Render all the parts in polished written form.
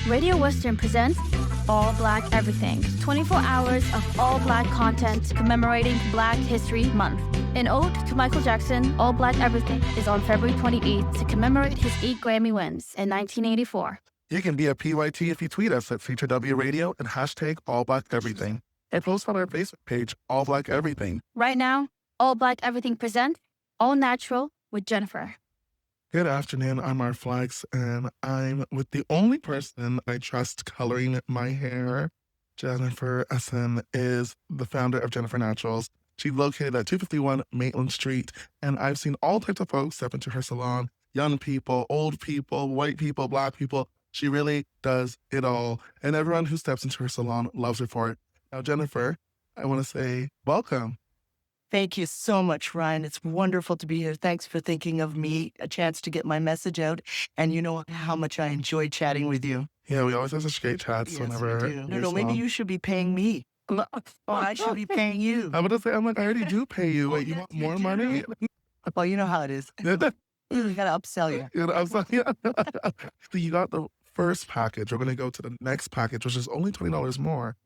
Radio Western presents All Black Everything, 24 hours of all Black content commemorating Black History Month. An ode to Michael Jackson, All Black Everything is on February 28th to commemorate his 8 Grammy wins in 1984. You can be a PYT if you tweet us at CHRW Radio and hashtag All Black Everything. And post on our Facebook page, All Black Everything. Right now, All Black Everything presents All Natural with Jennifer. Good afternoon, I'm Mar Flax, and I'm with the only person I trust coloring my hair. Jennifer Essen is the founder of Jennifer Naturals. She's located at 251 Maitland Street, and I've seen all types of folks step into her salon. Young people, old people, white people, Black people. She really does it all, and everyone who steps into her salon loves her for it. Now, Jennifer, I want to say welcome. Thank you so much, Ryan. It's wonderful to be here. Thanks for thinking of me, a chance to get my message out. And you know how much I enjoy chatting with you. Yeah, we always have such great chats Yes, whenever. we do. No, maybe you should be paying me. Or I should be paying you. I'm going to say, I already do pay you. Wait, you yes, want you more do. money? Well, you know how it is. You got to upsell you. You know, I'm sorry. So you got the first package. We're going to go to the next package, which is only $20 more.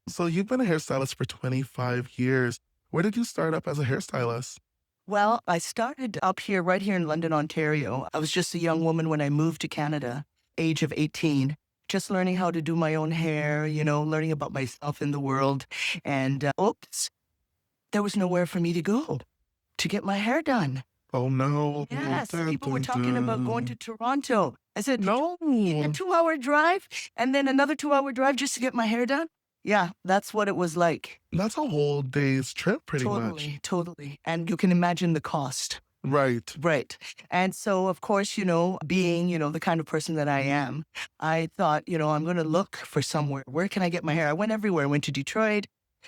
So you've been a hairstylist for 25 years. Where did you start up as a hairstylist? Well, I started up here, right here in London, Ontario. I was just a young woman when I moved to Canada, age of 18, just learning how to do my own hair, you know, learning about myself in the world. And there was nowhere for me to go to get my hair done. Oh, no. Yes, people were talking about going to Toronto. I said, No. a 2-hour drive and then another 2-hour drive just to get my hair done? Yeah, that's what it was like. That's a whole day's trip, pretty much. Totally. And you can imagine the cost. Right. Right. And so, of course, you know, being, you know, the kind of person that I am, I thought, you know, I'm going to look for somewhere. Where can I get my hair? I went everywhere. I went to Detroit,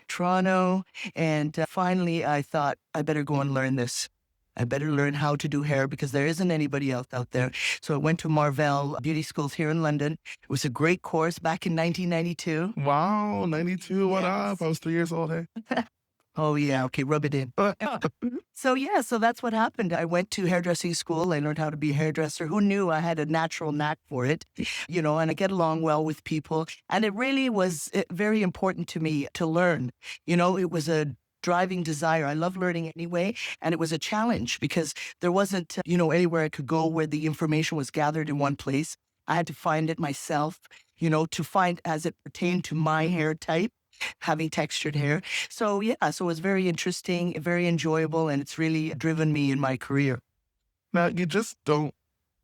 Toronto, and finally I thought I better go and learn this. I better learn how to do hair because there isn't anybody else out there. So I went to Marvell Beauty Schools here in London. It was a great course back in 1992. Wow, 92, what up? I was 3 years old, hey? Oh, yeah. Okay, rub it in. So that's what happened. I went to hairdressing school. I learned how to be a hairdresser. Who knew I had a natural knack for it? You know, and I get along well with people. And it really was very important to me to learn. You know, it was a driving desire. I love learning anyway. And it was a challenge because there wasn't, you know, anywhere I could go where the information was gathered in one place. I had to find it myself, you know, to find as it pertained to my hair type, having textured hair. So it was very interesting, very enjoyable, and it's really driven me in my career. Now, you don't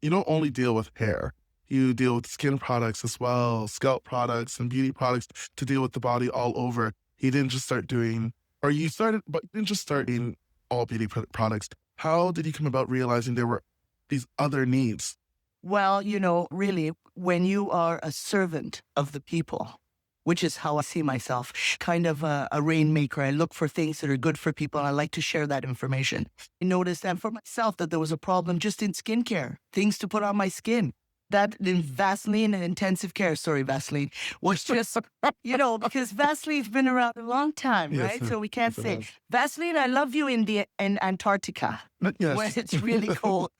only deal with hair. You deal with skin products as well, scalp products and beauty products to deal with the body all over. You didn't just start doing, or you started, but you didn't just start in all beauty products. How did you come about realizing there were these other needs? Well, you know, really, when you are a servant of the people, which is how I see myself, kind of a rainmaker. I look for things that are good for people, and I like to share that information. I noticed that for myself that there was a problem just in skincare, things to put on my skin. That in Vaseline and intensive care, Vaseline, was just, you know, because Vaseline's been around a long time, right? So we can't say, Vaseline, I love you in Antarctica, when it's really cold.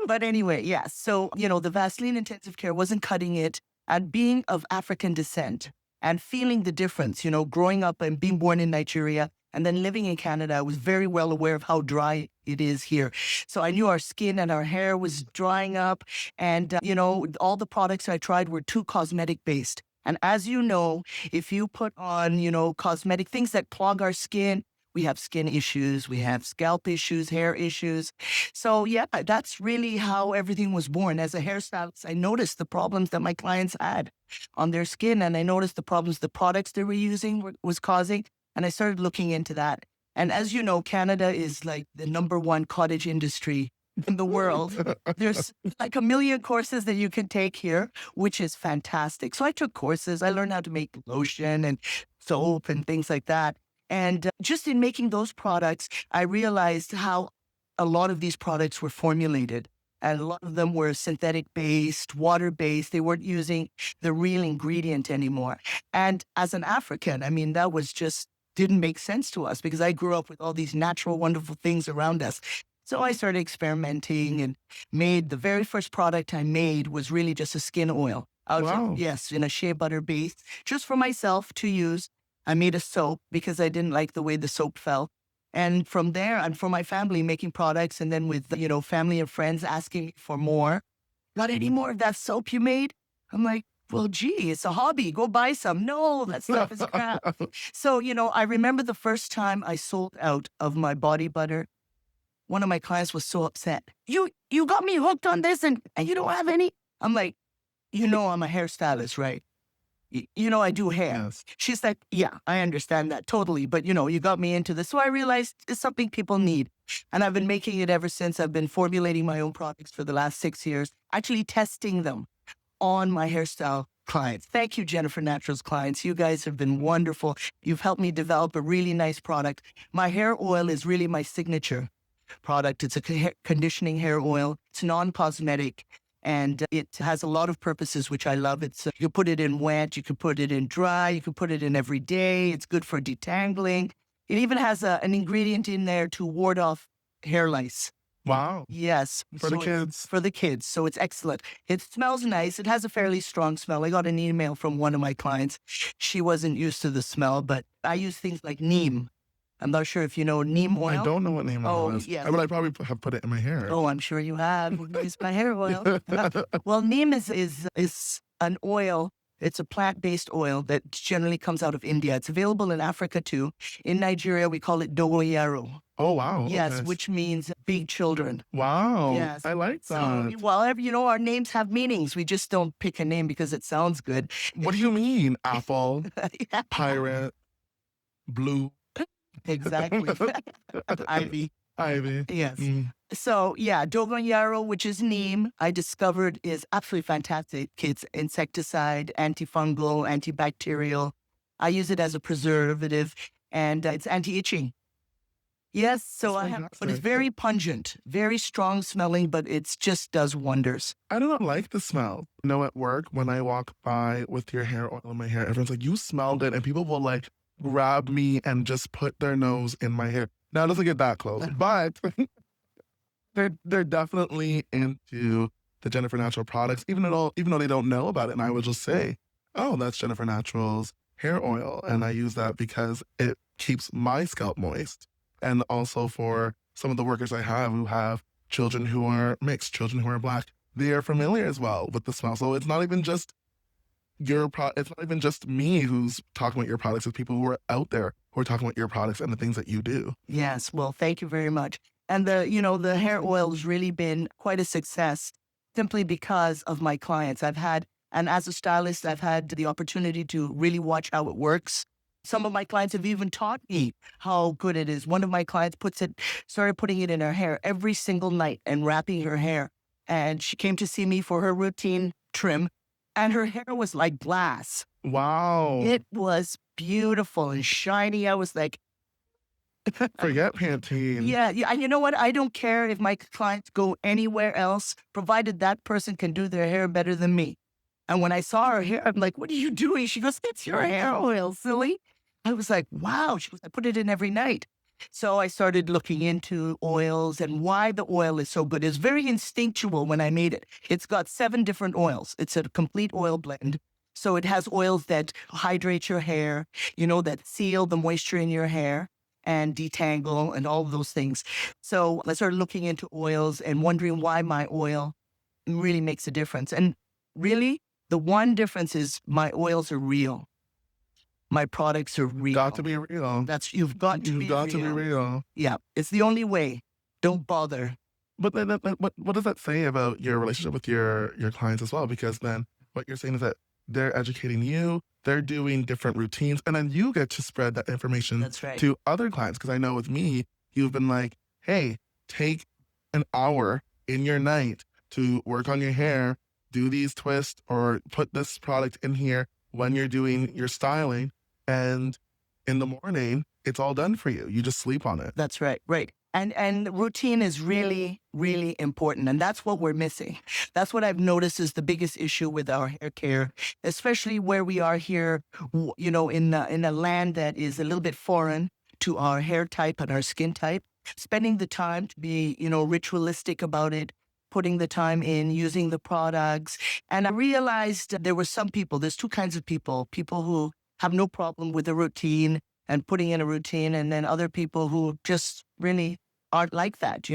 But anyway, yeah. So, you know, the Vaseline intensive care wasn't cutting it. And being of African descent and feeling the difference, you know, growing up and being born in Nigeria and then living in Canada, I was very well aware of how dry it is here. So I knew our skin and our hair was drying up. And, you know, all the products I tried were too cosmetic based. And as you know, if you put on, you know, cosmetic things that clog our skin, we have skin issues, we have scalp issues, hair issues. So yeah, that's really how everything was born. As a hairstylist, I noticed the problems that my clients had on their skin, and I noticed the problems the products they were using was causing, and I started looking into that. And as you know, Canada is like the #1 cottage industry in the world. There's like 1 million courses that you can take here, which is fantastic. So I took courses. I learned how to make lotion and soap and things like that. And just in making those products, I realized how a lot of these products were formulated. And a lot of them were synthetic-based, water-based. They weren't using the real ingredient anymore. And as an African, I mean, that was just didn't make sense to us because I grew up with all these natural, wonderful things around us. So I started experimenting and made the very first product I made was really just a skin oil. Wow. Yes, in a shea butter base, just for myself to use. I made a soap because I didn't like the way the soap felt. And from there, and for my family, making products, and then with, family and friends asking me for more. Got any more of that soap you made? I'm like, well, gee, it's a hobby. Go buy some. No, that stuff is crap. So, I remember the first time I sold out of my body butter. One of my clients was so upset. You got me hooked on this and you don't have any? I'm like, I'm a hairstylist, right? I do hair. Yes. She's like, yeah, I understand that totally. But, you got me into this. So I realized it's something people need. And I've been making it ever since. I've been formulating my own products for the last 6 years, actually testing them on my hairstyle clients. Thank you, Jennifer Naturals clients. You guys have been wonderful. You've helped me develop a really nice product. My hair oil is really my signature product. It's a conditioning hair oil. It's non-cosmetic. And it has a lot of purposes, which I love. You can put it in wet, you can put it in dry, you can put it in every day. It's good for detangling. It even has an ingredient in there to ward off hair lice. Wow. Yes. For the kids. For the kids. So it's excellent. It smells nice. It has a fairly strong smell. I got an email from one of my clients. She wasn't used to the smell, but I use things like neem. I'm not sure if you know neem oil. I don't know what neem oil is. Yes. I mean, I probably have put it in my hair. Oh, I'm sure you have. It's my hair oil. Well, neem is an oil. It's a plant-based oil that generally comes out of India. It's available in Africa too. In Nigeria, we call it dogoyaro. Oh, wow. Yes, Okay. which means big children. Wow. Yes. I like that. So, well, our names have meanings. We just don't pick a name because it sounds good. What do you mean? Apple, Yeah, pirate, blue, exactly. Ivy. ivy. Yes. Mm. So, yeah, dogoyaro, which is neem, I discovered is absolutely fantastic. It's insecticide, antifungal, antibacterial. I use it as a preservative, and it's anti-itching. Yes, so That's but it's fantastic. very pungent, very strong smelling, but it just does wonders. I do not like the smell. At work, when I walk by with your hair oil in my hair, everyone's like, you smell good. And people will like grab me and just put their nose in my hair. Now, it doesn't get that close, but they're definitely into the Jennifer Natural products, even though they don't know about it. And I would just say, oh, that's Jennifer Natural's hair oil. And I use that because it keeps my scalp moist. And also for some of the workers I have who have children who are mixed, children who are Black, they are familiar as well with the smell. So it's not even just it's not even just me who's talking about your products. It's people who are out there who are talking about your products and the things that you do. Yes, well, thank you very much. And the hair oil has really been quite a success simply because of my clients. And as a stylist, I've had the opportunity to really watch how it works. Some of my clients have even taught me how good it is. One of my clients started putting it in her hair every single night and wrapping her hair. And she came to see me for her routine trim, and her hair was like glass. Wow. It was beautiful and shiny. I was like, Forget Pantene. yeah. And you know what? I don't care if my clients go anywhere else, provided that person can do their hair better than me. And when I saw her hair, I'm like, what are you doing? She goes, it's your hair oil, silly. I was like, wow. She goes, I put it in every night. So I started looking into oils and why the oil is so good. It's very instinctual when I made it. It's got 7 different oils. It's a complete oil blend. So it has oils that hydrate your hair, that seal the moisture in your hair and detangle and all of those things. So I started looking into oils and wondering why my oil really makes a difference. And really, the one difference is my oils are real. My products are real. Got to be real. You've got to be real. Yeah, it's the only way. Don't bother. But then, what does that say about your relationship with your clients as well? Because then what you're saying is that they're educating you, they're doing different routines, and then you get to spread that information That's right. to other clients. Because I know with me, you've been like, hey, take an hour in your night to work on your hair, do these twists, or put this product in here when you're doing your styling. And in the morning, it's all done for you. You just sleep on it. That's right. Right. And routine is really, really important. And that's what we're missing. That's what I've noticed is the biggest issue with our hair care, especially where we are here, in a land that is a little bit foreign to our hair type and our skin type. spending the time to be, ritualistic about it, putting the time in, using the products. And I realized there were some people, there's two kinds of people who have no problem with a routine and putting in a routine, and then other people who just really aren't like that,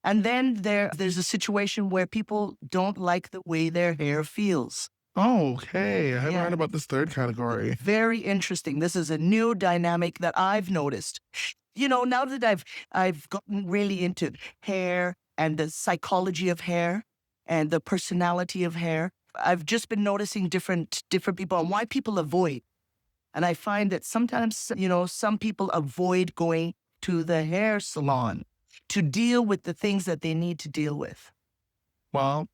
And then there's a situation where people don't like the way their hair feels. Oh, okay. I haven't Yeah. heard about this third category. Very interesting. This is a new dynamic that I've noticed. Now that I've gotten really into hair and the psychology of hair and the personality of hair, I've just been noticing different people and why people avoid. And I find that sometimes, some people avoid going to the hair salon to deal with the things that they need to deal with. Well,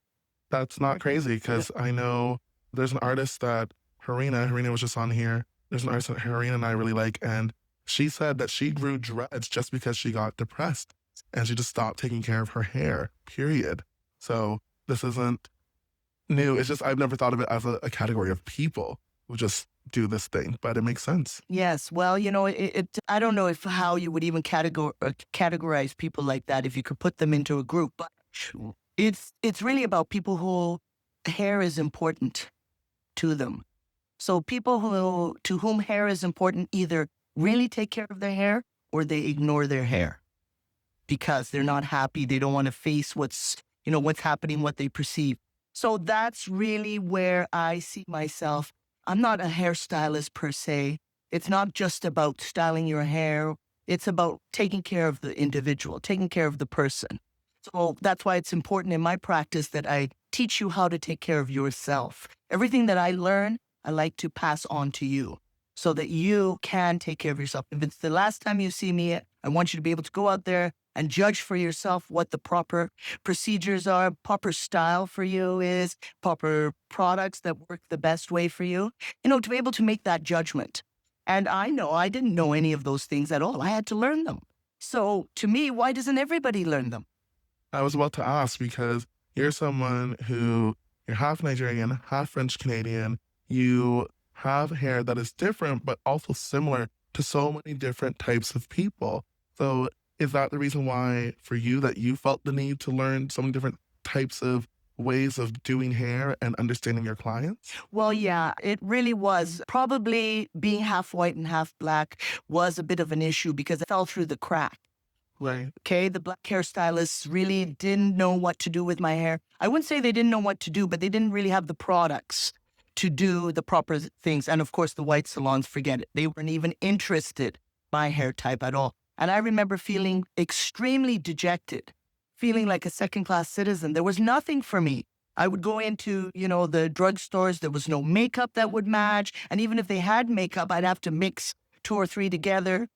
that's not crazy, because I know there's an artist that Harina was just on here. There's an artist that Harina and I really like, and she said that she grew dreads just because she got depressed and she just stopped taking care of her hair, period. So this isn't new. It's just I've never thought of it as a category of people who just do this thing, but it makes sense. Yes. Well, I don't know how you would even categorize people like that if you could put them into a group, but it's really about people who hair is important to them. So people to whom hair is important either really take care of their hair or they ignore their hair because they're not happy. They don't want to face what's happening, what they perceive. So that's really where I see myself. I'm not a hairstylist per se. It's not just about styling your hair. It's about taking care of the individual, taking care of the person. So that's why it's important in my practice that I teach you how to take care of yourself. Everything that I learn, I like to pass on to you so that you can take care of yourself. If it's the last time you see me, I want you to be able to go out there and judge for yourself what the proper procedures are, proper style for you is, proper products that work the best way for you, to be able to make that judgment. And I know I didn't know any of those things at all. I had to learn them. So to me, why doesn't everybody learn them? I was about to ask, because you're someone who, you're half Nigerian, half French Canadian. You have hair that is different, but also similar to so many different types of people. So is that the reason why for you that you felt the need to learn so many different types of ways of doing hair and understanding your clients? Well, yeah, it really was. Probably being half white and half black was a bit of an issue because it fell through the crack. Right. Okay, the black hairstylists really didn't know what to do with my hair. I wouldn't say they didn't know what to do, but they didn't really have the products to do the proper things. And of course, the white salons, forget it. They weren't even interested in my hair type at all. And I remember feeling extremely dejected, feeling like a second-class citizen. There was nothing for me. I would go into, the drugstores. There was no makeup that would match. And even if they had makeup, I'd have to mix 2 or 3 together,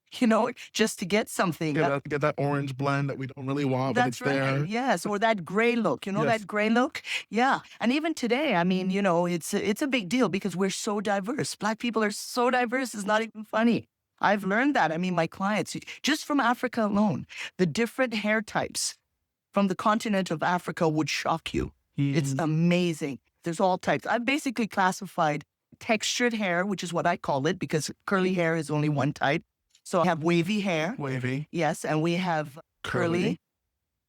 just to get something. Get that orange blend that we don't really want, but it's That's right. there. Yes, or that gray look. Yes. That gray look? Yeah. And even today, I mean, it's a big deal because we're so diverse. Black people are so diverse. It's not even funny. I've learned that. I mean, my clients, just from Africa alone, the different hair types from the continent of Africa would shock you. It's amazing. There's all types. I've basically classified textured hair, which is what I call it, because curly hair is only one type. So I have wavy hair. Wavy. Yes, and we have curly,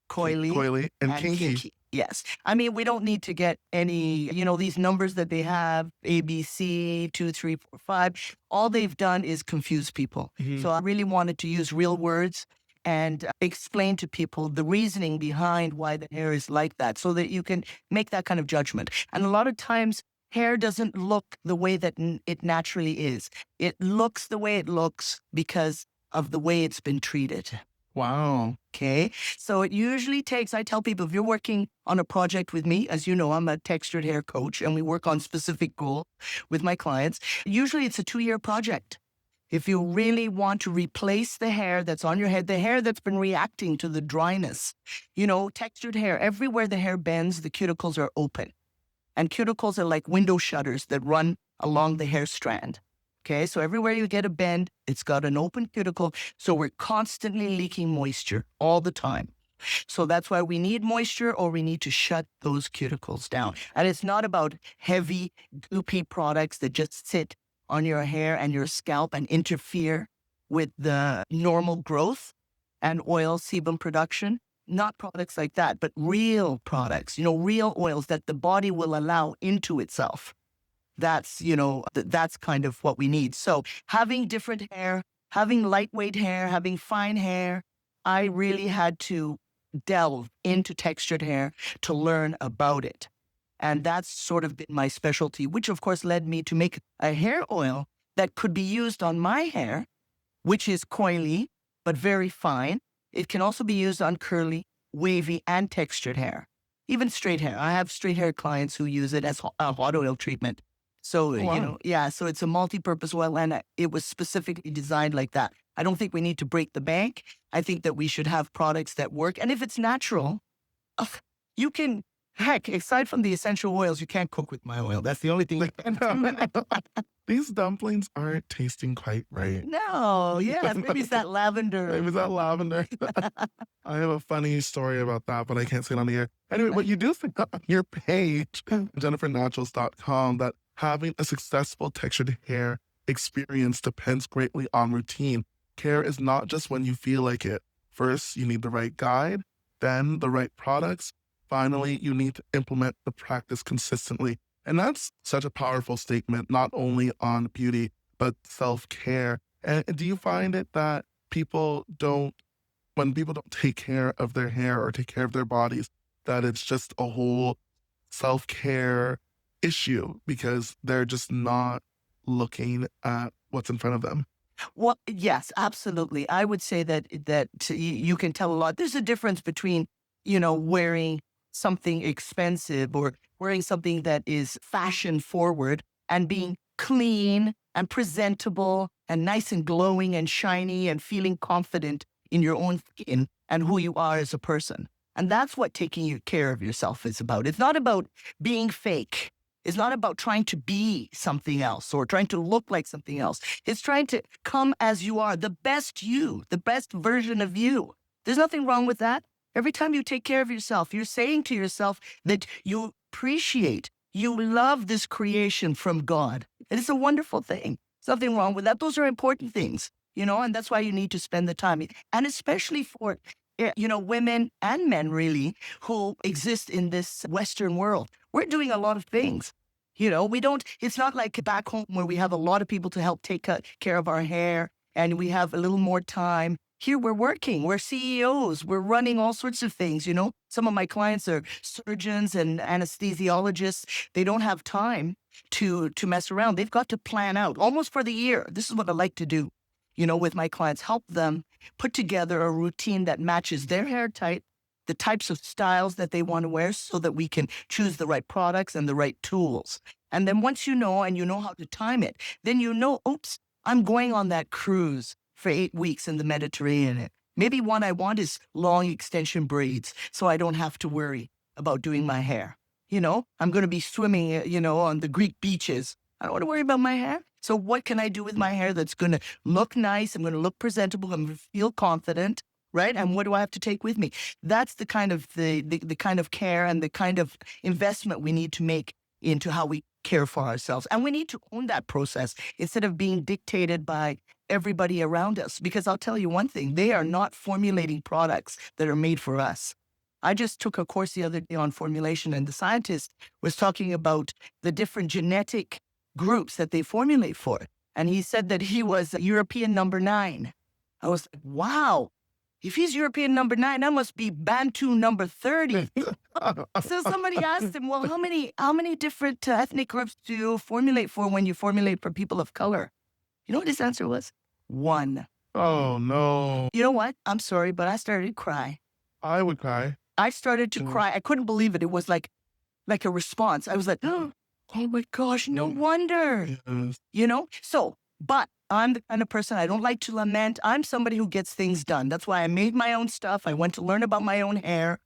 coily, and kinky. Yes. I mean, we don't need to get any, these numbers that they have, A, B, C, 2, 3, 4, 5. All they've done is confuse people. So I really wanted to use real words and explain to people the reasoning behind why the hair is like that so that you can make that kind of judgment. And a lot of times, hair doesn't look the way that it naturally is. It looks the way it looks because of the way it's been treated. Wow. Okay. So it usually takes, I tell people, if you're working on a project with me, as you know, I'm a textured hair coach and we work on specific goals with my clients. Usually it's a 2-year project. If you really want to replace the hair that's on your head, the hair that's been reacting to the dryness, textured hair, everywhere the hair bends, the cuticles are open. And cuticles are like window shutters that run along the hair strand. Okay, so everywhere you get a bend, it's got an open cuticle. So we're constantly leaking moisture all the time. So that's why we need moisture or we need to shut those cuticles down. And it's not about heavy, goopy products that just sit on your hair and your scalp and interfere with the normal growth and oil sebum production. Not products like that, but real products, real oils that the body will allow into itself. That's, that's kind of what we need. So having different hair, having lightweight hair, having fine hair, I really had to delve into textured hair to learn about it. And that's sort of been my specialty, which of course led me to make a hair oil that could be used on my hair, which is coily, but very fine. It can also be used on curly, wavy, and textured hair, even straight hair. I have straight hair clients who use it as a hot oil treatment. So, Wow. so it's a multi-purpose oil, and it was specifically designed like that. I don't think we need to break the bank. I think that we should have products that work. And if it's natural, you can, heck, aside from the essential oils, you can't cook with my oil. That's the only thing you can do. These dumplings aren't tasting quite right. No, yes, maybe it's that lavender. Maybe it's that lavender. I have a funny story about that, but I can't say it on the air. Anyway, what you do think on your page, jennifernaturals.com, that having a successful textured hair experience depends greatly on routine. Care is not just when you feel like it. First, you need the right guide, then the right products. Finally, you need to implement the practice consistently. And that's such a powerful statement, not only on beauty, but self-care. And do you find it that when people don't take care of their hair or take care of their bodies, that it's just a whole self-care issue because they're just not looking at what's in front of them? Well, yes, absolutely. I would say that you can tell a lot. There's a difference between, wearing something expensive or wearing something that is fashion forward and being clean and presentable and nice and glowing and shiny and feeling confident in your own skin and who you are as a person. And that's what taking care of yourself is about. It's not about being fake. It's not about trying to be something else or trying to look like something else. It's trying to come as you are, the best you, the best version of you. There's nothing wrong with that. Every time you take care of yourself, you're saying to yourself that you appreciate, you love this creation from God. And it's a wonderful thing. Something wrong with that. Those are important things, and that's why you need to spend the time. And especially for, women and men really who exist in this Western world. We're doing a lot of things. It's not like back home where we have a lot of people to help take care of our hair and we have a little more time. Here we're working, we're CEOs, we're running all sorts of things, Some of my clients are surgeons and anesthesiologists. They don't have time to mess around. They've got to plan out almost for the year. This is what I like to do, with my clients, help them put together a routine that matches their hair type, the types of styles that they want to wear so that we can choose the right products and the right tools. And then once you know how to time it, then oops, I'm going on that cruise for 8 weeks in the Mediterranean. Maybe one I want is long extension braids so I don't have to worry about doing my hair. I'm going to be swimming, on the Greek beaches. I don't want to worry about my hair. So what can I do with my hair that's going to look nice? I'm going to look presentable. I'm going to feel confident, right? And what do I have to take with me? That's the kind of the kind of care and the kind of investment we need to make into how we care for ourselves. And we need to own that process instead of being dictated by everybody around us. Because I'll tell you one thing, they are not formulating products that are made for us. I just took a course the other day on formulation, and the scientist was talking about the different genetic groups that they formulate for. And he said that he was European number 9. I was like, wow, if he's European number 9, that must be Bantu number 30. So somebody asked him, well, how many different ethnic groups do you formulate for when you formulate for people of color? You know what his answer was? 1. Oh, no. You know what? I'm sorry, but I started to cry. I would cry. I started to cry. I couldn't believe it. It was like a response. I was like, oh my gosh, no wonder. Yes. But I'm the kind of person, I don't like to lament. I'm somebody who gets things done. That's why I made my own stuff. I went to learn about my own hair.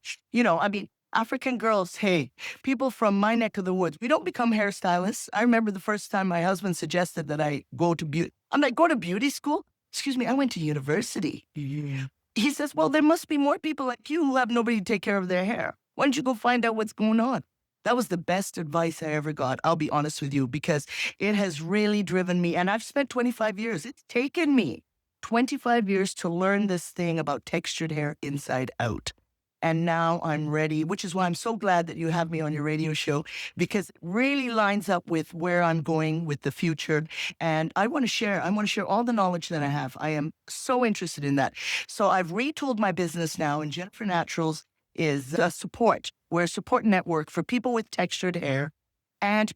African girls, hey, people from my neck of the woods, we don't become hairstylists. I remember the first time my husband suggested that I go to beauty. I'm like, go to beauty school? Excuse me, I went to university. Yeah. He says, well, there must be more people like you who have nobody to take care of their hair. Why don't you go find out what's going on? That was the best advice I ever got. I'll be honest with you, because it has really driven me. And I've spent 25 years. It's taken me 25 years to learn this thing about textured hair inside out. And now I'm ready, which is why I'm so glad that you have me on your radio show, because it really lines up with where I'm going with the future. And I want to share all the knowledge that I have. I am so interested in that. So I've retooled my business now, and Jennifer Naturals is a support. We're a support network for people with textured hair and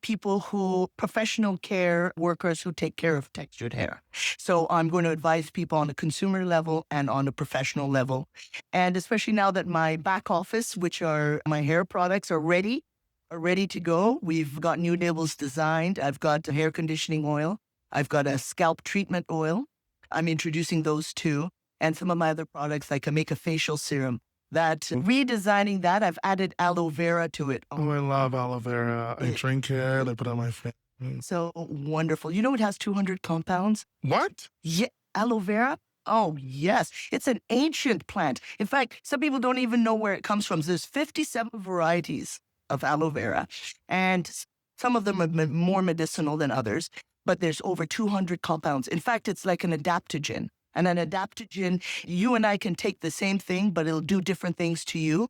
professional care workers who take care of textured hair. So I'm going to advise people on a consumer level and on a professional level. And especially now that my back office, which are my hair products, are ready to go. We've got new labels designed. I've got a hair conditioning oil. I've got a scalp treatment oil. I'm introducing those too. And some of my other products, like I make a facial serum. Redesigning that, I've added aloe vera to it. Oh, I love aloe vera. I drink it. I put it on my face. So wonderful. You know it has 200 compounds? What? Yeah, aloe vera? Oh, yes. It's an ancient plant. In fact, some people don't even know where it comes from. There's 57 varieties of aloe vera, and some of them are more medicinal than others, but there's over 200 compounds. In fact, it's like an adaptogen. And an adaptogen, you and I can take the same thing, but it'll do different things to you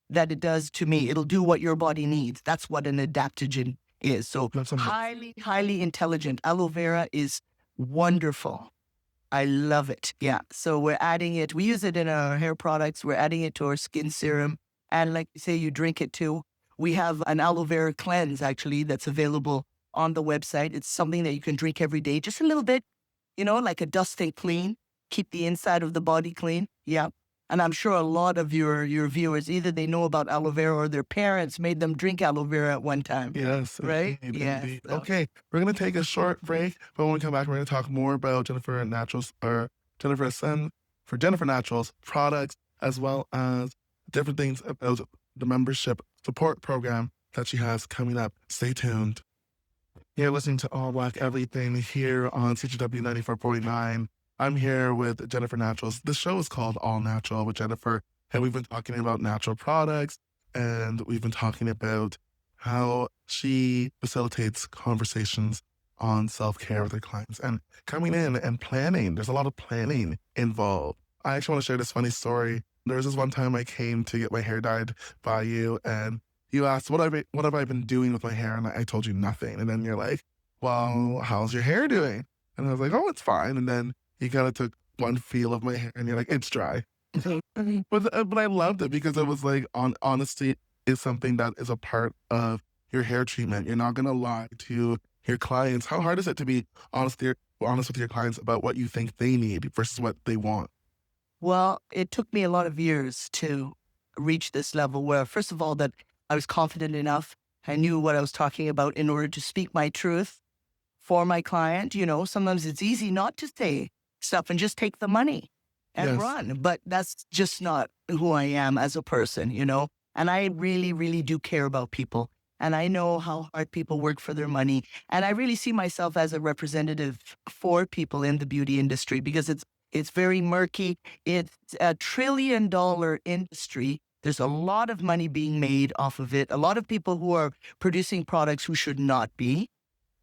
that it does to me. It'll do what your body needs. That's what an adaptogen is. So highly, highly intelligent. Aloe vera is wonderful. I love it. Yeah. So we're adding it. We use it in our hair products. We're adding it to our skin serum. And like you say, you drink it too. We have an aloe vera cleanse, actually, that's available on the website. It's something that you can drink every day, just a little bit, like a dust and clean. Keep the inside of the body clean. Yeah. And I'm sure a lot of your viewers, either they know about aloe vera or their parents made them drink aloe vera at one time. Yes. Right? Indeed, Yes. indeed. Okay. We're going to take a short break, but when we come back, we're going to talk more about Jennifer Naturals, or Jennifer Sen for Jennifer Naturals products, as well as different things about the membership support program that she has coming up. Stay tuned. You're listening to All Black Everything here on CHRW 94.9. I'm here with Jennifer Naturals. The show is called All Natural with Jennifer, and we've been talking about natural products, and we've been talking about how she facilitates conversations on self-care with her clients and coming in and planning. There's a lot of planning involved. I actually want to share this funny story. There was this one time I came to get my hair dyed by you, and you asked, what have I been doing with my hair? And I told you nothing. And then you're like, well, how's your hair doing? And I was like, oh, it's fine. And then you kind of took one feel of my hair and you're like, it's dry. but I loved it because it was like, honesty is something that is a part of your hair treatment. You're not going to lie to your clients. How hard is it to be honest with your clients about what you think they need versus what they want? Well, it took me a lot of years to reach this level where, first of all, that I was confident enough. I knew what I was talking about in order to speak my truth for my client. Sometimes it's easy not to say stuff and just take the money and run. But that's just not who I am as a person, And I really, really do care about people. And I know how hard people work for their money. And I really see myself as a representative for people in the beauty industry because it's very murky. It's a $1 trillion industry. There's a lot of money being made off of it. A lot of people who are producing products who should not be.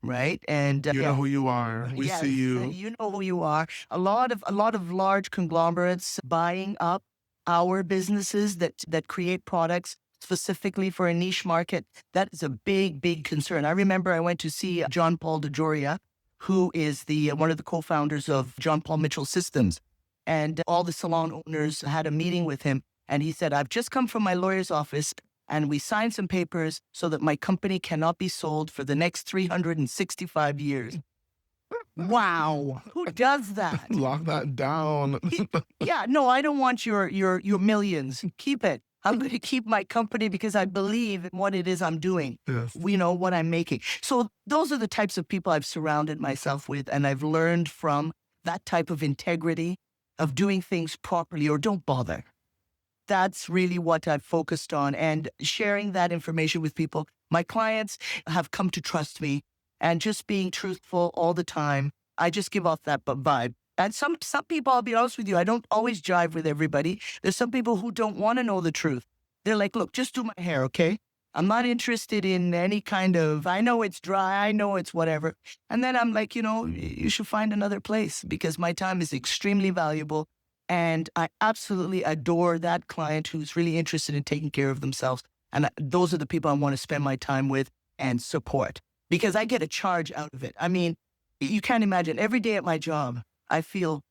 Right. And you know who you are. We see you. You know who you are. A lot of large conglomerates buying up our businesses that create products specifically for a niche market. That is a big, big concern. I remember I went to see John Paul DeJoria, who is one of the co-founders of John Paul Mitchell Systems. And all the salon owners had a meeting with him. And he said, I've just come from my lawyer's office. And we signed some papers so that my company cannot be sold for the next 365 years. Wow. Who does that? Lock that down. Yeah, no, I don't want your millions. Keep it. I'm going to keep my company because I believe in what it is I'm doing. Yes. What I'm making. So those are the types of people I've surrounded myself with. And I've learned from that type of integrity of doing things properly or don't bother. That's really what I've focused on and sharing that information with people. My clients have come to trust me and just being truthful all the time. I just give off that vibe. And some people, I'll be honest with you, I don't always jive with everybody. There's some people who don't want to know the truth. They're like, look, just do my hair, okay? I'm not interested in any kind of, I know it's dry, I know it's whatever. And then I'm like, you should find another place because my time is extremely valuable. And I absolutely adore that client who's really interested in taking care of themselves. And those are the people I want to spend my time with and support because I get a charge out of it. I mean, you can't imagine every day at my job, I feel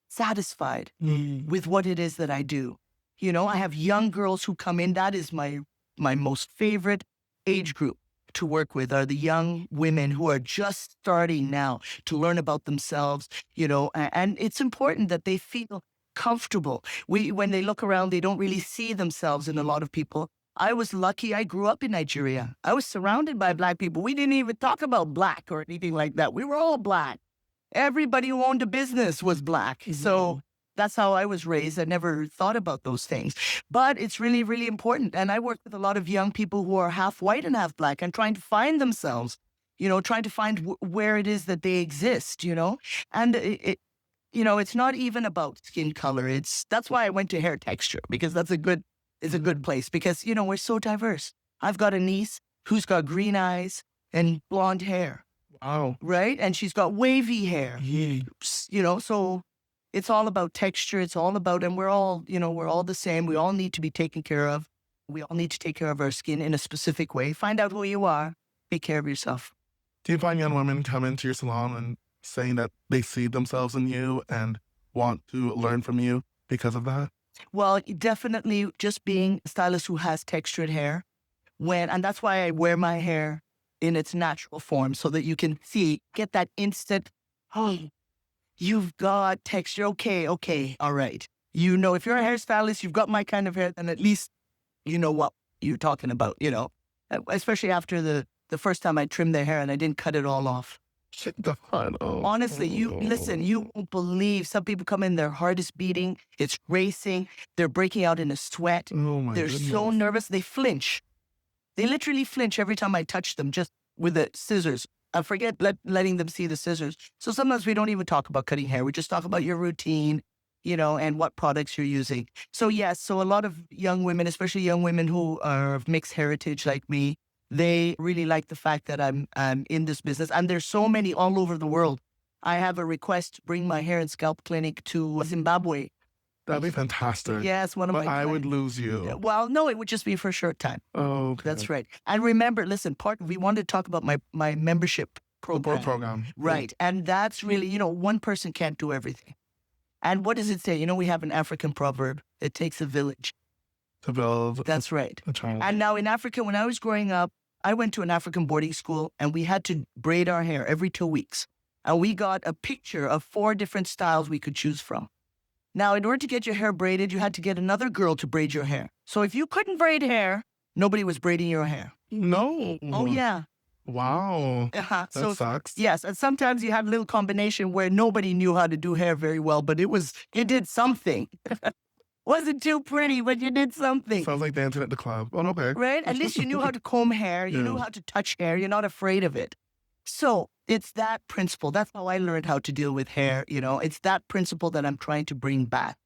satisfied with what it is that I do. I have young girls who come in. That is my most favorite age group to work with are the young women who are just starting now to learn about themselves, and it's important that they feel comfortable. When they look around, they don't really see themselves in a lot of people. I was lucky. I grew up in Nigeria. I was surrounded by Black people. We didn't even talk about Black or anything like that. We were all Black. Everybody who owned a business was Black. So that's how I was raised. I never thought about those things. But it's really, really important. And I work with a lot of young people who are half white and half Black and trying to find themselves, trying to find where it is that they exist, And it's not even about skin color. That's why I went to hair texture because it's a good place because, we're so diverse. I've got a niece who's got green eyes and blonde hair. Wow. Right? And she's got wavy hair, so it's all about texture. It's all about, and we're all the same. We all need to be taken care of. We all need to take care of our skin in a specific way. Find out who you are. Take care of yourself. Do you find young women come into your salon and saying that they see themselves in you and want to learn from you because of that? Well, definitely just being a stylist who has textured hair and that's why I wear my hair in its natural form so that you can get that instant, you've got texture. Okay, all right. If you're a hairstylist, you've got my kind of hair, then at least you know what you're talking about, especially after the first time I trimmed their hair and I didn't cut it all off. Honestly, you won't believe some people come in, their heart is beating, it's racing, they're breaking out in a sweat. Oh my they're goodness. so nervous, they flinch. They literally flinch every time I touch them just with the scissors. I forget letting them see the scissors. So sometimes we don't even talk about cutting hair. We just talk about your routine, and what products you're using. So yes, so a lot of young women, especially young women who are of mixed heritage like me, they really like the fact that I'm in this business. And there's so many all over the world. I have a request to bring my hair and scalp clinic to Zimbabwe. That'd be fantastic. Yes, one of my But I would clients. lose you. Well, no, it would just be for a short time. Oh, okay. That's right. And remember, listen, we wanted to talk about my membership program. Right. And that's really, one person can't do everything. And what does it say? We have an African proverb. It takes a village To build That's right. a child. And now in Africa, when I was growing up, I went to an African boarding school and we had to braid our hair every 2 weeks. And we got a picture of 4 different styles we could choose from. Now, in order to get your hair braided, you had to get another girl to braid your hair. So if you couldn't braid hair, nobody was braiding your hair. No. Oh, yeah. Wow. Uh-huh. That sucks. Yes, and sometimes you had a little combination where nobody knew how to do hair very well, but you did something. Wasn't too pretty, but you did something. Sounds like dancing at the club. Oh, okay. Right? At least you knew how to comb hair. You knew how to touch hair. You're not afraid of it. So it's that principle. That's how I learned how to deal with hair. It's that principle that I'm trying to bring back.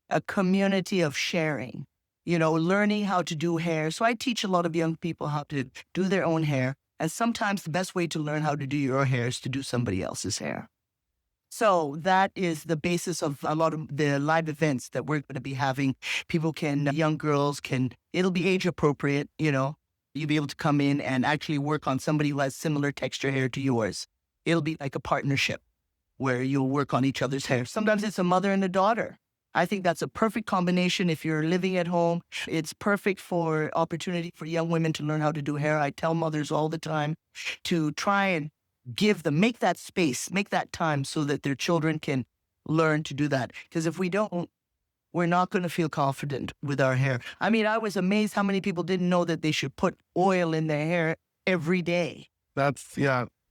A community of sharing, learning how to do hair. So I teach a lot of young people how to do their own hair. And sometimes the best way to learn how to do your hair is to do somebody else's hair. So that is the basis of a lot of the live events that we're going to be having. Young girls it'll be age appropriate, you'll be able to come in and actually work on somebody who has similar texture hair to yours. It'll be like a partnership where you'll work on each other's hair. Sometimes it's a mother and a daughter. I think that's a perfect combination if you're living at home. It's perfect for opportunity for young women to learn how to do hair. I tell mothers all the time to try and make that space, make that time so that their children can learn to do that. Because if we don't, we're not going to feel confident with our hair. I mean, I was amazed how many people didn't know that they should put oil in their hair every day.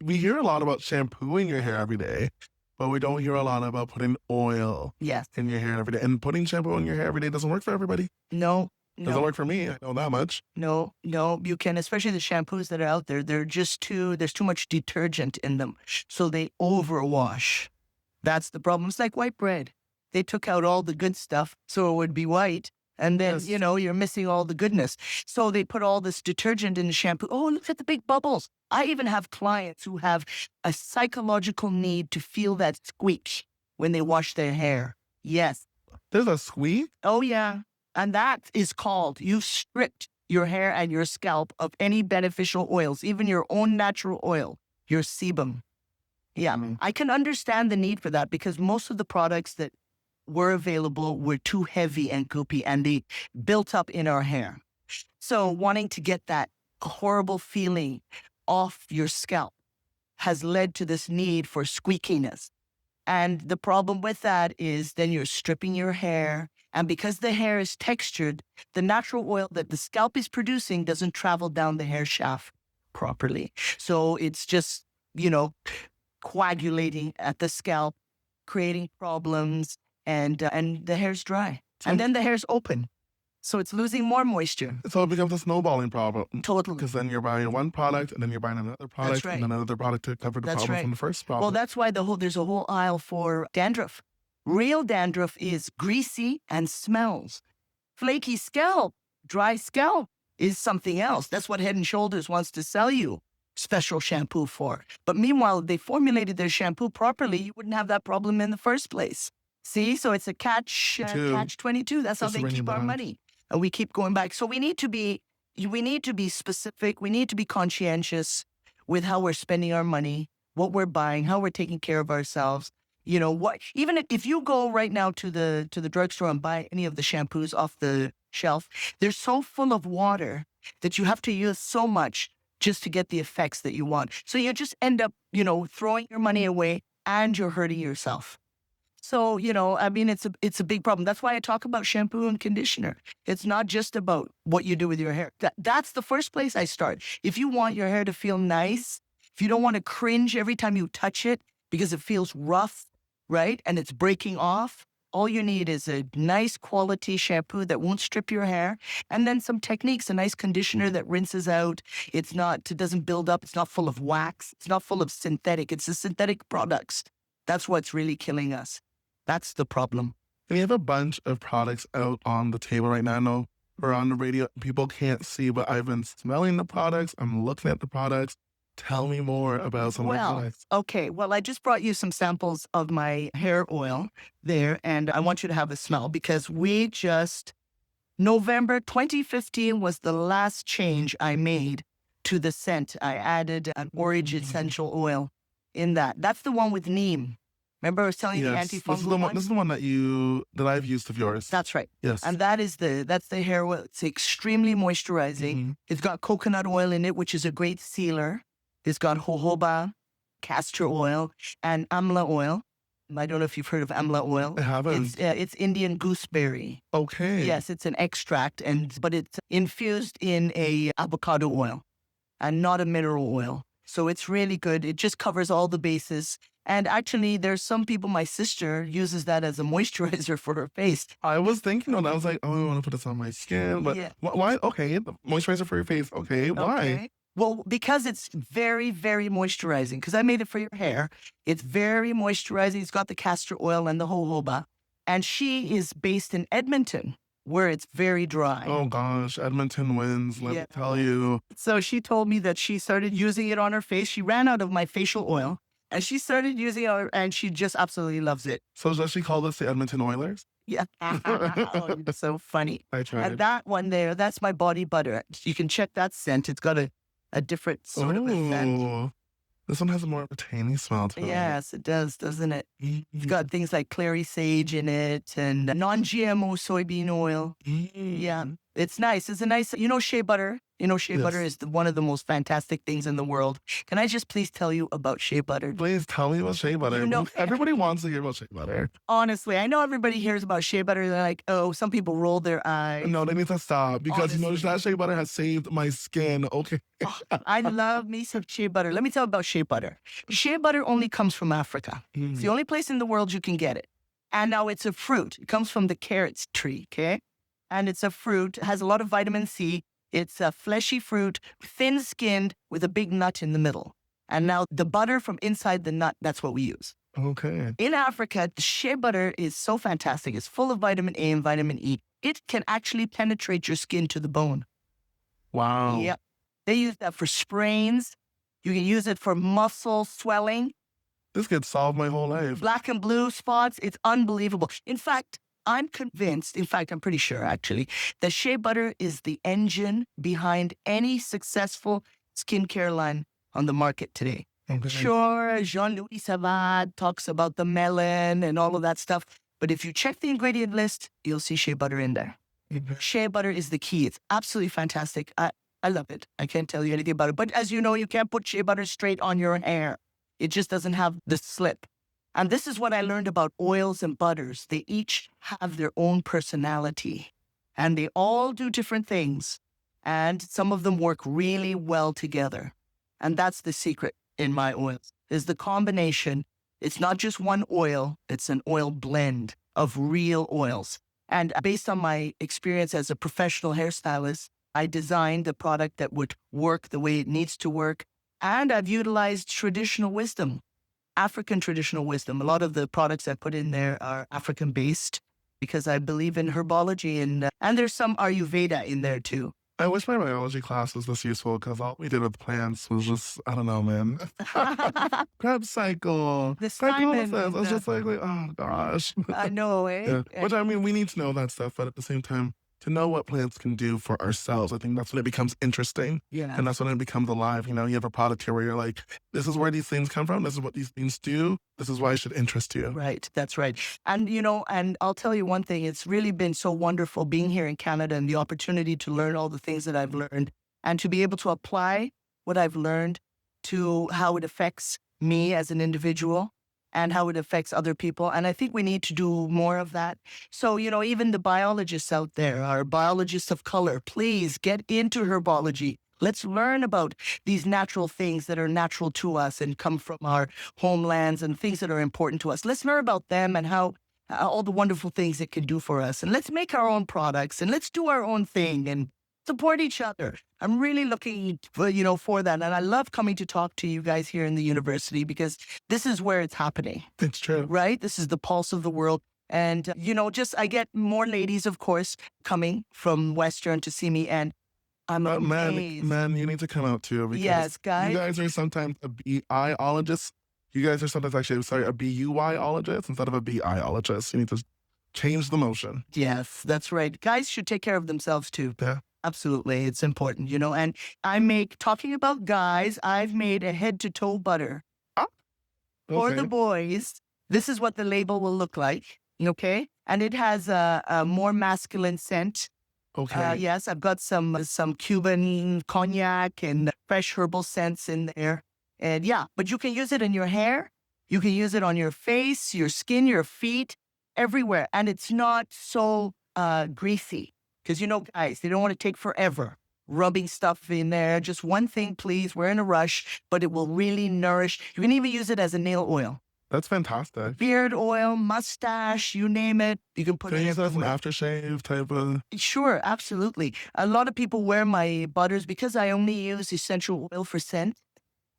We hear a lot about shampooing your hair every day, but we don't hear a lot about putting oil in your hair every day. And putting shampoo in your hair every day doesn't work for everybody. No. Doesn't work for me. I know that much. No, you can, especially the shampoos that are out there. There's too much detergent in them. So they overwash. That's the problem. It's like white bread. They took out all the good stuff so it would be white. And then, Yes. you're missing all the goodness. So they put all this detergent in the shampoo. Oh, look at the big bubbles. I even have clients who have a psychological need to feel that squeak when they wash their hair. Yes. There's a squeak? Oh, yeah. And that is called, you've stripped your hair and your scalp of any beneficial oils, even your own natural oil, your sebum. Yeah, I can understand the need for that because most of the products that were available were too heavy and goopy and they built up in our hair. So wanting to get that horrible feeling off your scalp has led to this need for squeakiness. And the problem with that is then you're stripping your hair. And because the hair is textured, the natural oil that the scalp is producing doesn't travel down the hair shaft properly. So it's just, coagulating at the scalp, creating problems, and the hair's dry. And then the hair's open. So it's losing more moisture. So it becomes a snowballing problem. Totally. Because then you're buying one product and then you're buying another product right. and another product to cover the That's problem right. from the first problem. Well, that's why there's a whole aisle for dandruff. Real dandruff is greasy and smells. Flaky scalp, dry scalp is something else. That's what Head & Shoulders wants to sell you special shampoo for. But meanwhile, they formulated their shampoo properly, you wouldn't have that problem in the first place. See, so it's a catch-22. That's how Just to they bring keep it our back. money. And we keep going back. So we need to be specific. We need to be conscientious with how we're spending our money, what we're buying, how we're taking care of ourselves. Even if you go right now to the drugstore and buy any of the shampoos off the shelf, they're so full of water that you have to use so much just to get the effects that you want. So you just end up, throwing your money away and you're hurting yourself. So, it's a big problem. That's why I talk about shampoo and conditioner. It's not just about what you do with your hair. That's the first place I start. If you want your hair to feel nice, if you don't want to cringe every time you touch it because it feels rough, right? And it's breaking off, all you need is a nice quality shampoo that won't strip your hair. And then some techniques, a nice conditioner that rinses out. It doesn't build up. It's not full of wax. It's not full of synthetic. It's the synthetic products. That's what's really killing us. That's the problem. And you have a bunch of products out on the table right now. I know we're on the radio. People can't see, but I've been smelling the products. I'm looking at the products. Tell me more about some of the products. Okay. Well, I just brought you some samples of my hair oil there, and I want you to have a smell because November 2015 was the last change I made to the scent. I added an orange essential oil in that. That's the one with neem. Remember I was telling you the antifungal one? This is the one that I've used of yours. That's right. Yes. And that's the hair oil. It's extremely moisturizing. Mm-hmm. It's got coconut oil in it, which is a great sealer. It's got jojoba, castor oil, and amla oil. I don't know if you've heard of amla oil. I haven't. It's Indian gooseberry. Okay. Yes, it's an extract, but it's infused in a avocado oil and not a mineral oil. So it's really good. It just covers all the bases. And actually, there's some people, my sister uses that as a moisturizer for her face. I was thinking on that. I was like, I want to put this on my skin. But why? Okay, the moisturizer for your face. Okay, why? Okay. Well, because it's very, very moisturizing. Because I made it for your hair. It's very moisturizing. It's got the castor oil and the jojoba. And she is based in Edmonton, where it's very dry. Oh gosh, Edmonton wins, let me tell you. So she told me that she started using it on her face. She ran out of my facial oil. And she started using it, and she just absolutely loves it. So does she call this the Edmonton Oilers? Yeah. Oh, you're so funny. I tried. And that one there, that's my body butter. You can check that scent. It's got a different sort of a scent. This one has a more of a tangy smell to it. Yes, it does, doesn't it? It's got things like clary sage in it and non-GMO soybean oil. Yeah, it's nice. It's a nice, shea butter. Shea butter is one of the most fantastic things in the world. Can I just please tell you about shea butter? Please tell me about shea butter. Everybody wants to hear about shea butter. Honestly, I know everybody hears about shea butter. They're like, oh, some people roll their eyes. No, they need to stop because that shea butter has saved my skin. Okay. I love me some shea butter. Let me tell you about shea butter. Shea butter only comes from Africa. It's the only place in the world you can get it. And now it's a fruit. It comes from the carrot tree, okay? And it's a fruit. It has a lot of vitamin C. It's a fleshy fruit, thin-skinned, with a big nut in the middle. And now the butter from inside the nut, that's what we use. Okay. In Africa, the shea butter is so fantastic. It's full of vitamin A and vitamin E. it can actually penetrate your skin to the bone. Wow. Yep. They use that for sprains. You can use it for muscle swelling, This could solve my whole life. black and blue spots. It's unbelievable. In fact, I'm convinced, I'm pretty sure actually, that shea butter is the engine behind any successful skincare line on the market today. Okay. Sure, Jean-Louis Savad talks about the melon and all of that stuff. But if you check the ingredient list, you'll see shea butter in there. Okay. Shea butter is the key. It's absolutely fantastic. I love it. I can't tell you anything about it. But as you know, you can't put shea butter straight on your hair. It just doesn't have the slip. And this is what I learned about oils and butters. They each have their own personality. And they all do different things. And some of them work really well together. And that's the secret in my oils, is the combination. It's not just one oil. It's an oil blend of real oils. And based on my experience as a professional hairstylist, I designed a product that would work the way it needs to work. And I've utilized traditional wisdom, African traditional wisdom. A lot of the products I put in there are African-based because I believe in herbology and there's some Ayurveda in there too. I wish my biology class was this useful because all we did with plants was just, I don't know, man. Krebs cycle. The Simon. Glycolysis. I was just like, oh gosh. I know, eh? Yeah. Which, I mean, we need to know that stuff, but at the same time, to know what plants can do for ourselves, I think that's when it becomes interesting. Yeah. And that's when it becomes alive. You know, you have a product here where you're like, this is where these things come from. This is what these things do. This is why it should interest you. Right. That's right. And, and I'll tell you one thing. It's really been so wonderful being here in Canada and the opportunity to learn all the things that I've learned and to be able to apply what I've learned to how it affects me as an individual and how it affects other people. And I think we need to do more of that. So, even the biologists out there, our biologists of color, please get into herbology. Let's learn about these natural things that are natural to us and come from our homelands and things that are important to us. Let's learn about them and how all the wonderful things it can do for us. And let's make our own products and let's do our own thing and support each other. I'm really looking for that. And I love coming to talk to you guys here in the university because this is where it's happening. It's true. Right? This is the pulse of the world. And, I get more ladies, of course, coming from Western to see me. And I'm amazed. Man, you need to come out too. Because yes, guys. You guys are sometimes a BI-ologist. You guys are sometimes a BUI-ologist instead of a BI-ologist. You need to change the motion. Yes, that's right. Guys should take care of themselves too. Yeah. Absolutely. It's important, and talking about guys, I've made a head to toe butter for the boys. This is what the label will look like. Okay. And it has a more masculine scent. Okay. Yes, I've got some Cuban cognac and fresh herbal scents in there. And but you can use it in your hair. You can use it on your face, your skin, your feet, everywhere. And it's not so greasy. Because, guys, they don't want to take forever rubbing stuff in there. Just one thing, please. We're in a rush, but it will really nourish. You can even use it as a nail oil. That's fantastic. Beard oil, mustache, you name it. You can put Can it you use it as an everywhere. aftershave type of? Sure, absolutely. A lot of people wear my butters because I only use essential oil for scent.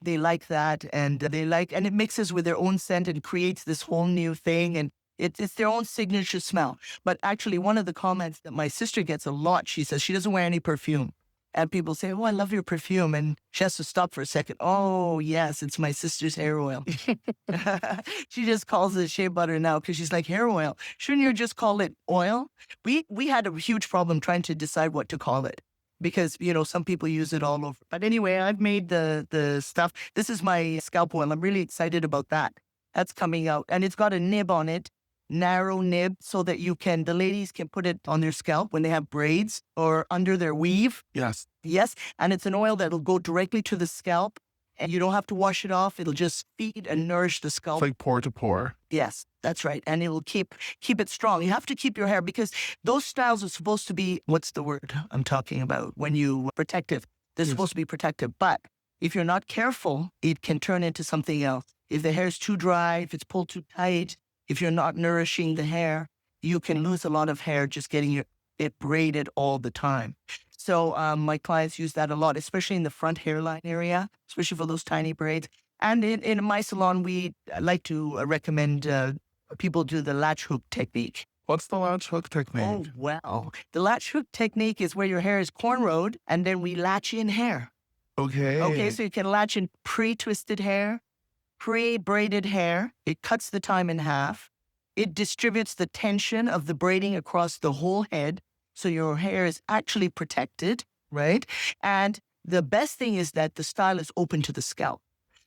They like that, and and it mixes with their own scent and creates this whole new thing. And it's their own signature smell. But actually, one of the comments that my sister gets a lot, she says she doesn't wear any perfume. And people say, oh, I love your perfume. And she has to stop for a second. Oh, yes, it's my sister's hair oil. She just calls it shea butter now because she's like, hair oil. Shouldn't you just call it oil? We had a huge problem trying to decide what to call it because, some people use it all over. But anyway, I've made the stuff. This is my scalp oil. I'm really excited about that. That's coming out. And it's got a nib on it. Narrow nib so that the ladies can put it on their scalp when they have braids or under their weave. Yes. Yes. And it's an oil that'll go directly to the scalp and you don't have to wash it off. It'll just feed and nourish the scalp. It's like pore to pore. Yes, that's right. And it'll keep it strong. You have to keep your hair because those styles are supposed to be, what's the word I'm talking about? When you protective, they're supposed to be protective. But if you're not careful, it can turn into something else. If the hair is too dry, if it's pulled too tight, if you're not nourishing the hair, you can lose a lot of hair just getting it braided all the time. So my clients use that a lot, especially in the front hairline area, especially for those tiny braids. And in my salon, we like to recommend people do the latch hook technique. What's the latch hook technique? Oh, well, the latch hook technique is where your hair is cornrowed and then we latch in hair. Okay. Okay, so you can latch in pre-twisted hair, pre-braided hair. It cuts the time in half. It distributes the tension of the braiding across the whole head, so your hair is actually protected, right? And the best thing is that the style is open to the scalp.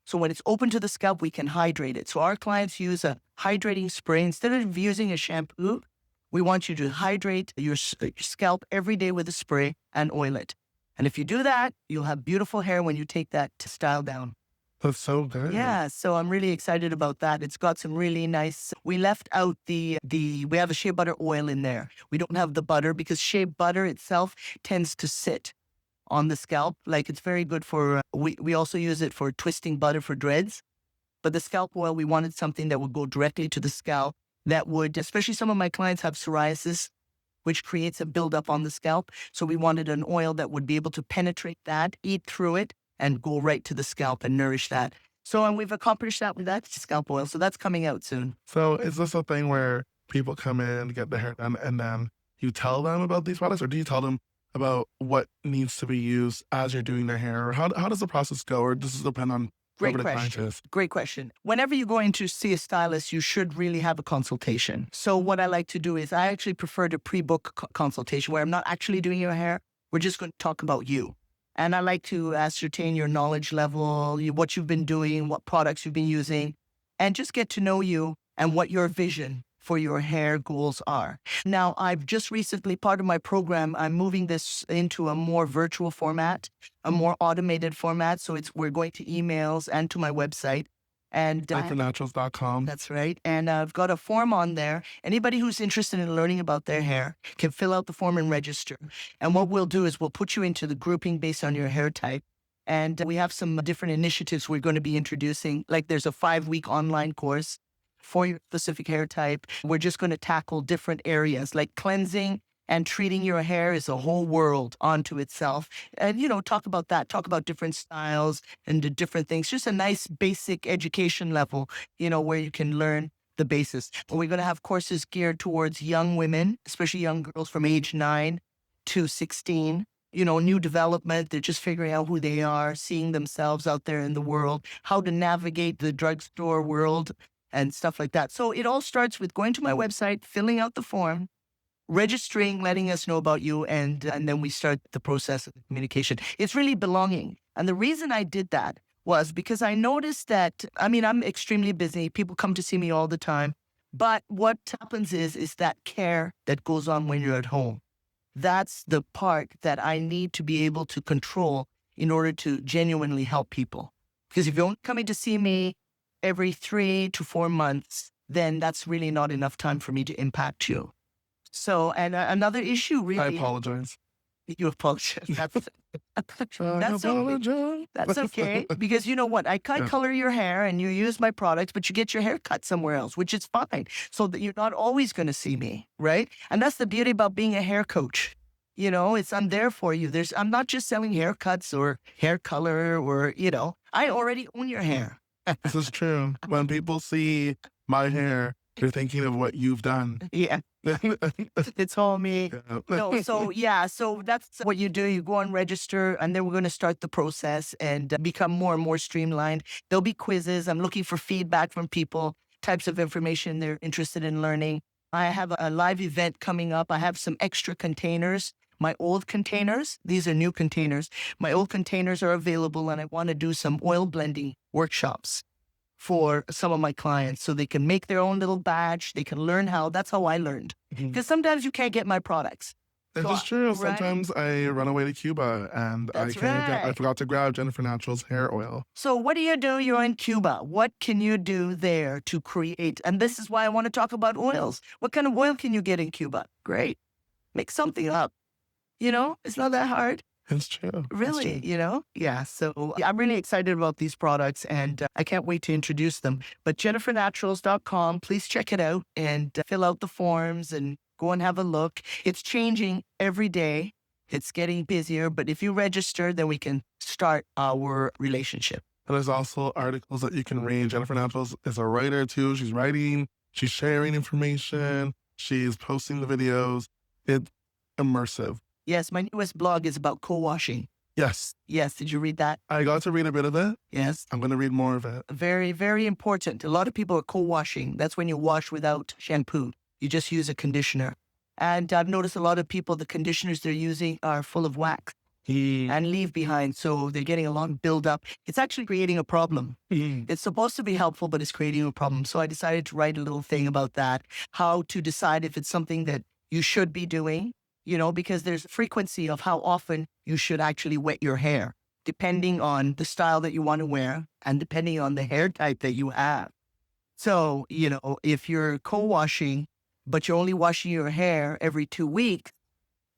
So when it's open to the scalp, we can hydrate it. So our clients use a hydrating spray. Instead of using a shampoo, we want you to hydrate your scalp every day with a spray and oil it. And if you do that, you'll have beautiful hair when you take that style down. That's so good. Yeah, so I'm really excited about that. It's got some really nice, we left out we have a shea butter oil in there. We don't have the butter because shea butter itself tends to sit on the scalp. Like it's very good for, we also use it for twisting butter for dreads. But the scalp oil, we wanted something that would go directly to the scalp that would, especially some of my clients have psoriasis, which creates a buildup on the scalp. So we wanted an oil that would be able to penetrate that, eat through it, and go right to the scalp and nourish that. So, and we've accomplished that with that scalp oil. So that's coming out soon. So is this a thing where people come in, get their hair done, and then you tell them about these products, or do you tell them about what needs to be used as you're doing their hair? Or how does the process go? Or does it depend on whoever the client is? Great question. Whenever you're going to see a stylist, you should really have a consultation. So what I like to do is I actually prefer to pre-book consultation where I'm not actually doing your hair. We're just going to talk about you. And I like to ascertain your knowledge level, what you've been doing, what products you've been using, and just get to know you and what your vision for your hair goals are. Now, I've just recently, part of my program, I'm moving this into a more virtual format, a more automated format. So we're going to emails and to my website. And fornaturals.com. That's right. And I've got a form on there. Anybody who's interested in learning about their hair can fill out the form and register. And what we'll do is we'll put you into the grouping based on your hair type. And we have some different initiatives we're going to be introducing. Like there's a 5-week online course for your specific hair type. We're just going to tackle different areas like cleansing and treating your hair is a whole world onto itself. And, talk about that, talk about different styles and the different things. Just a nice basic education level, where you can learn the basis. We're going to have courses geared towards young women, especially young girls from age 9 to 16. New development. They're just figuring out who they are, seeing themselves out there in the world, how to navigate the drugstore world and stuff like that. So it all starts with going to my website, filling out the form, registering, letting us know about you, and then we start the process of the communication. It's really belonging. And the reason I did that was because I noticed that, I'm extremely busy. People come to see me all the time. But what happens is that care that goes on when you're at home. That's the part that I need to be able to control in order to genuinely help people. Because if you're only coming to see me every 3 to 4 months, then that's really not enough time for me to impact you. So, and another issue really... I apologize. You apologize. That's okay. That's okay. Because you know what? I color your hair and you use my products, but you get your hair cut somewhere else, which is fine. So that you're not always going to see me, right? And that's the beauty about being a hair coach. I'm there for you. I'm not just selling haircuts or hair color or, I already own your hair. This is true. When people see my hair, they're thinking of what you've done. Yeah. It's all me. Yeah. So that's what you do. You go and register, and then we're going to start the process and become more and more streamlined. There'll be quizzes. I'm looking for feedback from people, types of information they're interested in learning. I have a live event coming up. I have some extra containers. My old containers, these are new containers. My old containers are available, and I want to do some oil blending workshops for some of my clients so they can make their own little batch. They can learn how. That's how I learned. Because sometimes you can't get my products. This is true. Right? Sometimes I run away to Cuba and I forgot to grab Jennifer Natural's hair oil. So what do? You're in Cuba. What can you do there to create? And this is why I want to talk about oils. What kind of oil can you get in Cuba? Great. Make something up. It's not that hard. It's true. Really, it's true. Yeah. So I'm really excited about these products and I can't wait to introduce them. But jennifernaturals.com, please check it out and fill out the forms and go and have a look. It's changing every day. It's getting busier, but if you register, then we can start our relationship. And there's also articles that you can read. Jennifer Naturals is a writer too. She's writing, she's sharing information. She's posting the videos. It's immersive. Yes, my newest blog is about co-washing. Yes, Yes, did you read that? I got to read a bit of it. Yes. I'm going to read more of it. Very, very important. A lot of people are co-washing. That's when you wash without shampoo. You just use a conditioner. And I've noticed a lot of people, the conditioners they're using are full of wax and leave behind. So they're getting a lot of buildup. It's actually creating a problem. It's supposed to be helpful, but it's creating a problem. So I decided to write a little thing about that, how to decide if it's something that you should be doing, because there's a frequency of how often you should actually wet your hair, depending on the style that you want to wear and depending on the hair type that you have. So, if you're co-washing, but you're only washing your hair every 2 weeks,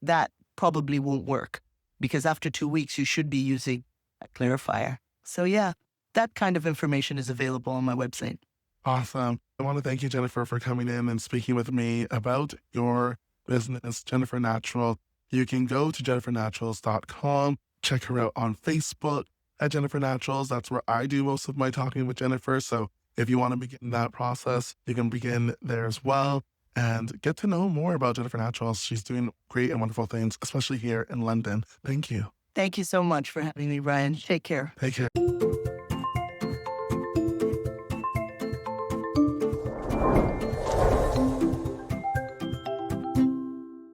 that probably won't work because after 2 weeks, you should be using a clarifier. So yeah, that kind of information is available on my website. Awesome. I want to thank you, Jennifer, for coming in and speaking with me about your business, Jennifer Natural. You can go to jennifernaturals.com, check her out on Facebook at Jennifer Naturals. That's where I do most of my talking with Jennifer. So if you want to begin that process, you can begin there as well and get to know more about Jennifer Naturals. She's doing great and wonderful things, especially here in London. Thank you. Thank you so much for having me, Ryan. Take care. Take care.